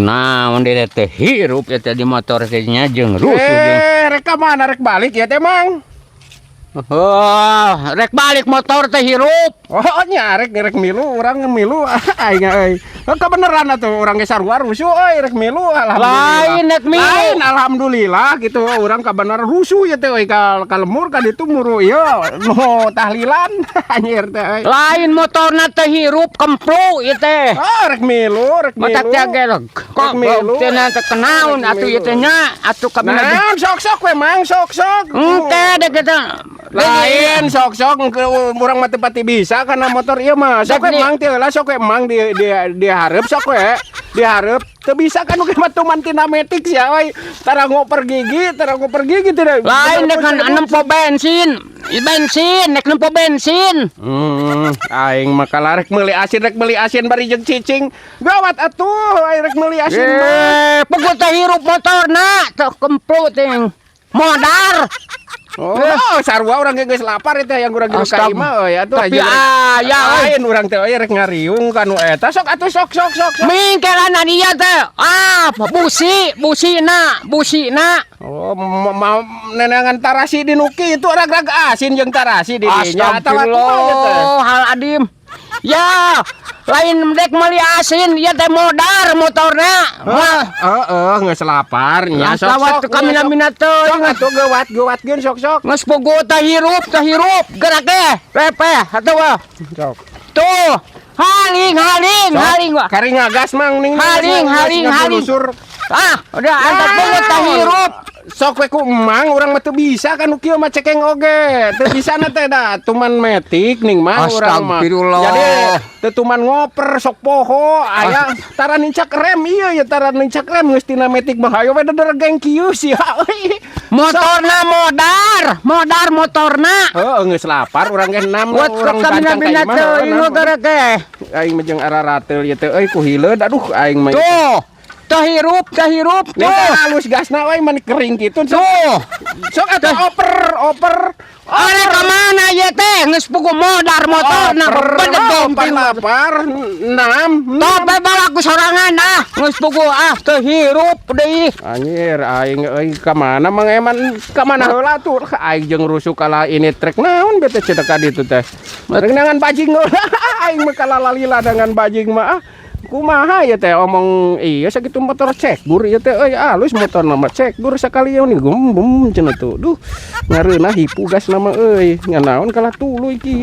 Nah, dia teh hirup ya teh di motor teh jeung rusuh jeung. Rek ka mana rek balik ya teh Mang? Oh, rek balik motor teh hirup. Oh nya rek milu urang milu aing euy. Kebeneran atuh urang ge sarua rusuh euy rek milu alhamdulillah. Lain rek milu. Lain alhamdulillah gitu urang kabeneran rusuh ya teh euy ka lemur ka ditu muru ieu nu tahlilan anjir teh euy. Lain motorna teh hirup kemplu ieu teh. Oh rek milu. Matak jagelog. Kok teh na teh kenaon atuh ieu teh nya atuh kabina. Nah, sok-sok we Mang, sok-sok. Teh deh kita. Lain sok-sok urang mah teu pati bisa karena motor ieu mah. Sok we Mang teh lah sok we Mang di hareup sok we. Dihareup teu bisa kan oge mah tuman tina metik sia we. Tara ngoper gigi teh. Lain dengan nempo bensin. Bensin, nek nempo bensin. Aing mah kalarek meuli asin bari jeung cicing. Gawat atuh aing rek meuli asin mah. Pukul teh hirup motorna teh kemplu teh. Modar. Oh, sarua urang geus lapar eta yang urang geus ka imah euy atuh tapi aja. Lain urang teh euy rek ngariung kanu eta sok atuh sok. Mingkelana dia teh. Busina. Oh, mau nenangan tarasi di nuki itu rag asin jeung tarasi di dinya atawa kumaha teh. Hal adim. Ya, lain dek meuli asin ieu teh modar motorna. Heeh, geus lapar nya sok kamina-mina teh. Sok atuh geuwatkeun sok. Geus pugu teh hirup gerak teh. Pepe atuh. Sok. Tuh, haling gua. Kari ngagas Mang ning Haling. Udah angkat pugu teh hirup. Sok we ku Mang urang mah teu bisa kan kieu mah cekeng oge. Teu bisa na teh da tuman metik ning Mang urang mah. Astagfirullah. Jadi teu tuman ngoper sok poho aya tara nincak rem ieu ya tara nincak rem geus tina metik mah hayo we dergeng kieu sia euy. Motorna modar motorna. Heeh geus lapar urang ge enam urang gancang ka imah. Teu ieu teh. Aing mah jeung ararateul ieu teh euy ku hileud aduh aing mah. Tuh. Teh hirup. Tuh halus gasna we man kering kitu. Tuh. Sok atuh oper. Are ka mana ye teh geus pugu modar motorna bedeg lapar 6. Tope balaku sorangan geus pugu teh hirup deui. Anjir aing euy ka mana mang eman ka mana heula tuh aing jeung rusuh kala ini trek naon bete cedak ka ditu teh. Rek nangan bajing aing mah kalalila dengan bajing mah kumaha ya teh omong iya sakitu motor cekgur ya teh euy alus motor nama cekgur sakali nih gum cenah tuh duh ngareunah hipu gas nama euy nganaon kalah tuluy kieu.